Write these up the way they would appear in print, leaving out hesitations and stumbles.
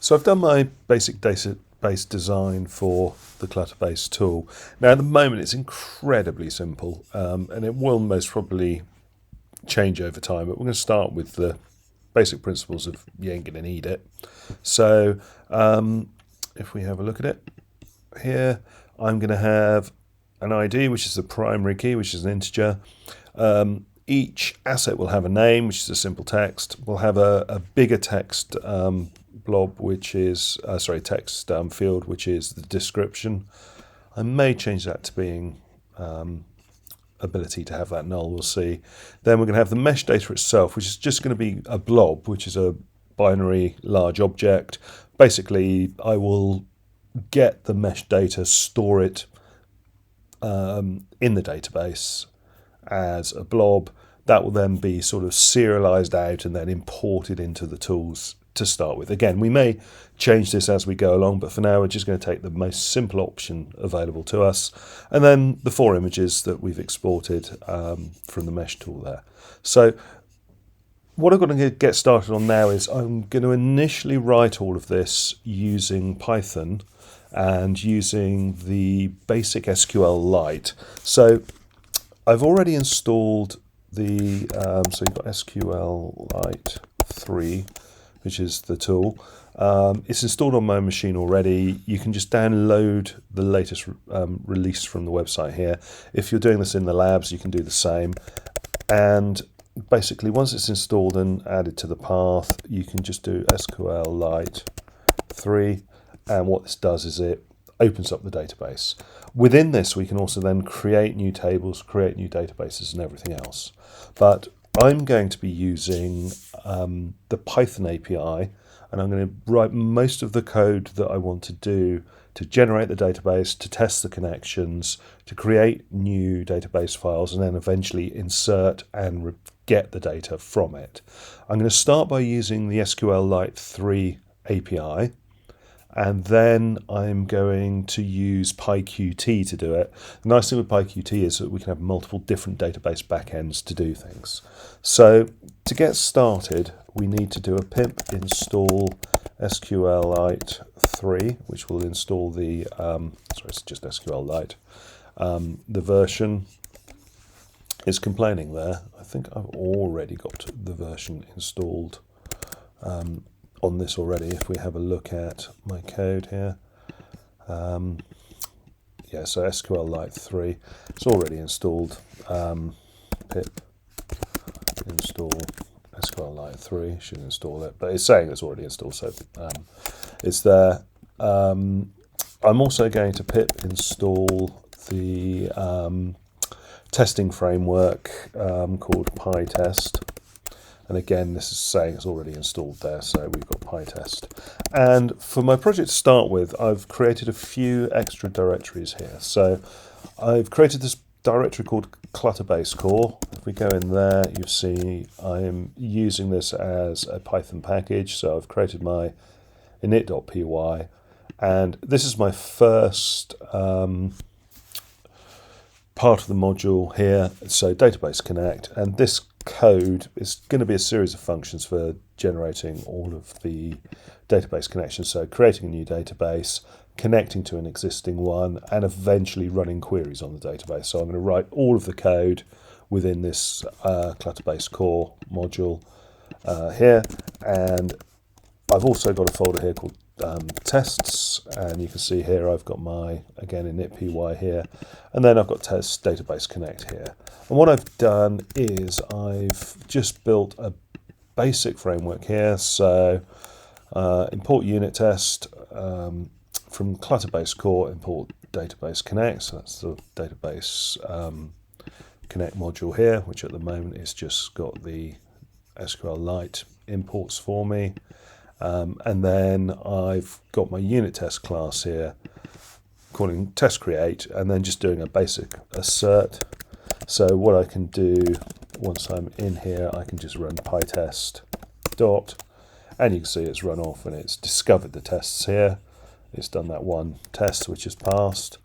So I've done my basic database design for the ClutterBase tool. Now at the moment it's incredibly simple, and it will most probably change over time, but we're going to start with the basic principles of you ain't going to need it. So if we have a look at it here, I'm going to have an ID, which is the primary key, which is an integer. Each asset will have a name, which is a simple text. We'll have a bigger text blob, which is text field, which is the description. I may change that to being ability to have that null. We'll see. Then we're going to have the mesh data itself, which is just going to be a blob, which is a binary large object. Basically, I will get the mesh data, store it in the database as a blob. That will then be sort of serialized out and then imported into the tools to start with. Again, we may change this as we go along, but for now we're just going to take the most simple option available to us, and then the 4 images that we've exported from the mesh tool there. So what I'm going to get started on now is I'm going to initially write all of this using Python and using the basic SQLite. So I've already installed the, so you've got SQLite 3, which is the tool. It's installed on my machine already. You can just download the latest release from the website here. If you're doing this in the labs, you can do the same. And basically, once it's installed and added to the path, you can just do SQLite 3. And what this does is it opens up the database. Within this, we can also then create new tables, create new databases and everything else. But I'm going to be using the Python API, and I'm going to write most of the code that I want to do to generate the database, to test the connections, to create new database files, and then eventually insert and get the data from it. I'm going to start by using the SQLite 3 API. And then I'm going to use PyQt to do it. The nice thing with PyQt is that we can have multiple different database backends to do things. So to get started, we need to do a pip install SQLite 3, which will install the, it's just SQLite. The version is complaining there. I think I've already got the version installed on this already. If we have a look at my code here, so SQLite 3, it's already installed. Pip install SQLite 3 should install it, but it's saying it's already installed, so it's there. I'm also going to pip install the testing framework called PyTest. And again, this is saying it's already installed there, so we've got PyTest. And for my project to start with, I've created a few extra directories here. So I've created this directory called ClutterBase core. If we go in there, you see I am using this as a Python package. So I've created my init.py, and this is my first part of the module here. So database connect, and this code is going to be a series of functions for generating all of the database connections. So creating a new database, connecting to an existing one, and eventually running queries on the database. So I'm going to write all of the code within this ClutterBase core module here. And I've also got a folder here called tests, and you can see here I've got my, again, init.py here, and then I've got test database connect here. And what I've done is I've just built a basic framework here. So import unit test from ClutterBase core, import database connect. So that's the database connect module here, which at the moment is just got the SQLite imports for me. And then I've got my unit test class here, calling test create, and then just doing a basic assert. So what I can do once I'm in here, I can just run pytest dot, and you can see it's run off and it's discovered the tests here. It's done that one test which is passed.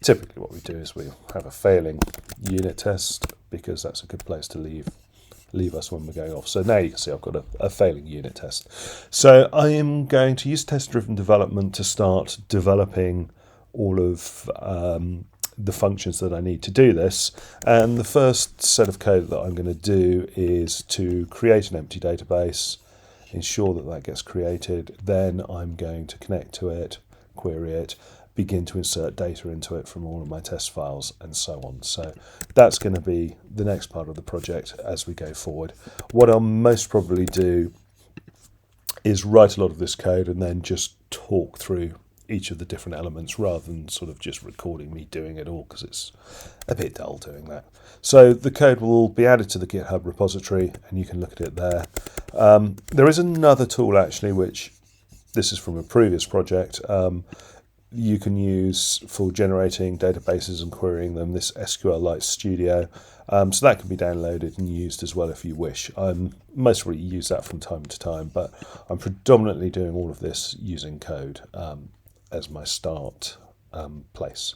Typically what we do is we have a failing unit test, because that's a good place to leave leave us when we're going off. So now you can see I've got a failing unit test. So I am going to use test-driven development to start developing all of the functions that I need to do this. And the first set of code that I'm going to do is to create an empty database, ensure that that gets created. Then I'm going to connect to it, query it, begin to insert data into it from all of my test files, and so on. So that's going to be the next part of the project as we go forward. What I'll most probably do is write a lot of this code and then just talk through each of the different elements rather than sort of just recording me doing it all, because it's a bit dull doing that. So the code will be added to the GitHub repository and you can look at it there. There is another tool actually, which this is from a previous project, you can use for generating databases and querying them, this SQLite Studio. So that can be downloaded and used as well if you wish. I'm mostly use that from time to time, but I'm predominantly doing all of this using code as my start place.